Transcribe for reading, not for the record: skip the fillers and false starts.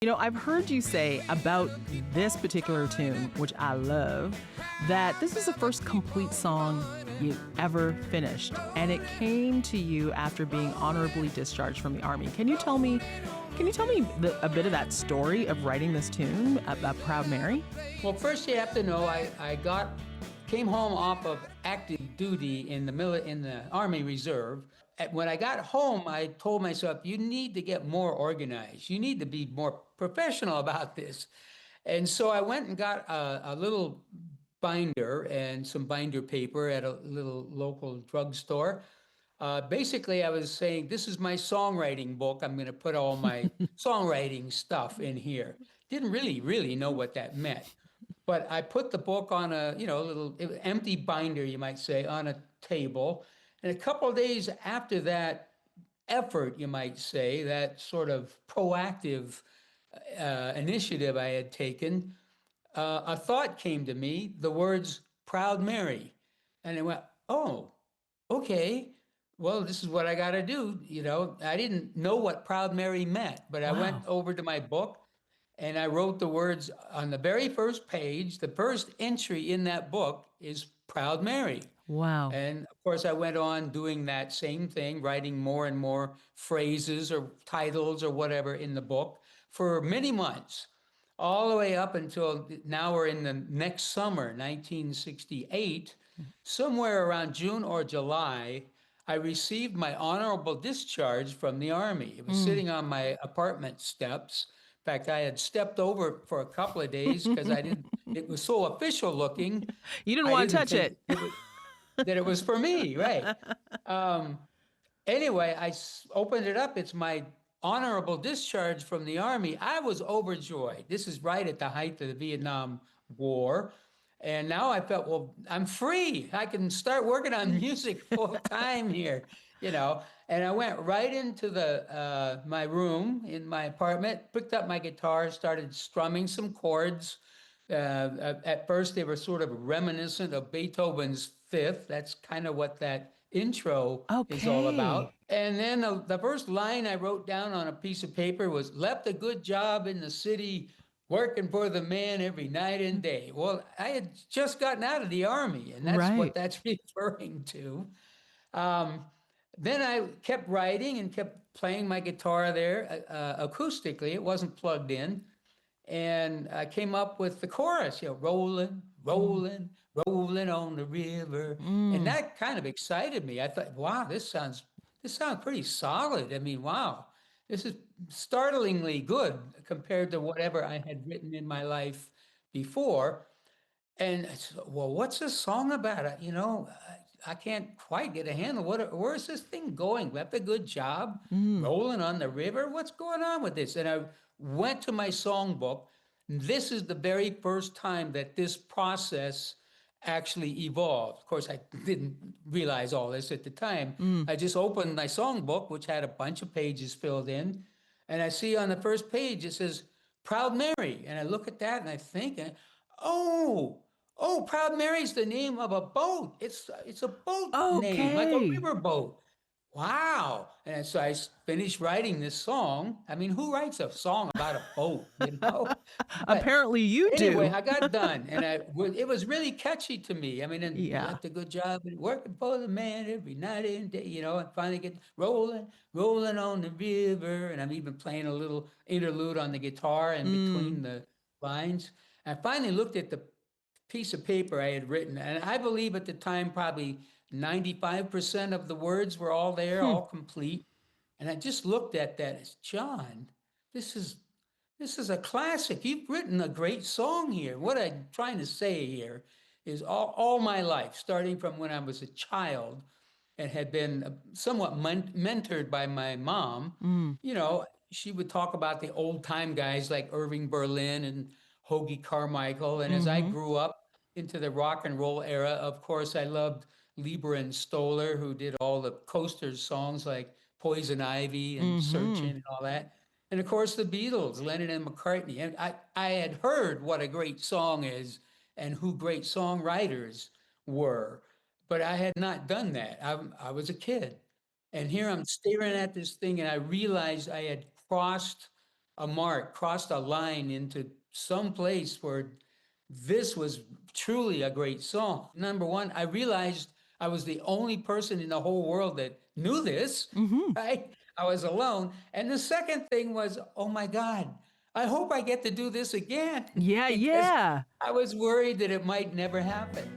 I've heard you say about this particular tune, which I love, that this is the first complete song you ever finished, and it came to you after being honorably discharged from the Army. Can you tell me a bit of that story of writing this tune about Proud Mary? Well, first you have to know came home off of active duty in the Army Reserve. When I got home, I told myself, you need to get more organized. You need to be more professional about this. And so I went and got a little binder and some binder paper at a little local drugstore. Basically, I was saying, this is my songwriting book. I'm going to put all my songwriting stuff in here. Didn't really know what that meant. But I put the book on a little empty binder, you might say, on a table. And a couple of days after that effort, you might say, that sort of proactive initiative I had taken, a thought came to me, the words Proud Mary. And I went, oh, okay, well, this is what I got to do. I didn't know what Proud Mary meant, but I went over to my book and I wrote the words on the very first page. The first entry in that book is Proud Mary. Wow. And of course, I went on doing that same thing, writing more and more phrases or titles or whatever in the book for many months, all the way up until now we're in the next summer, 1968. Somewhere around June or July, I received my honorable discharge from the Army. It was sitting on my apartment steps. In fact, I had stepped over for a couple of days because it was so official looking. You didn't want to touch it. That it was for me, right? Anyway, I opened it up. It's my honorable discharge from the Army. I was overjoyed. This is right at the height of the Vietnam War. And now I felt, well, I'm free. I can start working on music full time here, And I went right into my room in my apartment, picked up my guitar, started strumming some chords. At first, they were sort of reminiscent of Beethoven's Fifth. That's kind of what that intro is all about. And then the first line I wrote down on a piece of paper was, left a good job in the city, working for the man every night and day. Well, I had just gotten out of the Army, and that's what that's referring to. Then I kept writing and kept playing my guitar there acoustically. It wasn't plugged in. And I came up with the chorus, rolling, rolling, rolling on the river. And that kind of excited me. I thought, wow, this sounds pretty solid. I mean, wow, this is startlingly good compared to whatever I had written in my life before. And I said, well, what's this song about? I can't quite get a handle. Where's this thing going? Left a good job, rolling on the river. What's going on with this? And I went to my songbook. This is the very first time that this process actually evolved. Of course, I didn't realize all this at the time. I just opened my songbook, which had a bunch of pages filled in, and I see on the first page it says Proud Mary, and I look at that and I think, Proud Mary's the name of a boat. It's a boat name, like a river boat. Wow. And so I finished writing this song. I mean, who writes a song about a boat, Apparently you do. Anyway, I got done, and it was really catchy to me. I mean, and left a good job and working for the man every night and day, and finally get rolling on the river. And I'm even playing a little interlude on the guitar in between the lines. I finally looked at the piece of paper I had written, and I believe at the time probably 95% of the words were all there, all complete. And I just looked at that as, John, this is a classic. You've written a great song here. What I'm trying to say here is all my life, starting from when I was a child and had been somewhat mentored by my mom, she would talk about the old time guys like Irving Berlin and Hoagie Carmichael. And as I grew up into the rock and roll era, of course, I loved Lieber and Stoller, who did all the Coasters songs like Poison Ivy and Searching and all that. And of course, the Beatles, Lennon and McCartney. And I had heard what a great song is and who great songwriters were, but I had not done that. I was a kid. And here I'm staring at this thing, and I realized I had crossed a mark, crossed a line into some place where this was truly a great song. Number one, I realized I was the only person in the whole world that knew this, right? I was alone. And the second thing was, oh my God, I hope I get to do this again Yeah, because yeah. I was worried that it might never happen.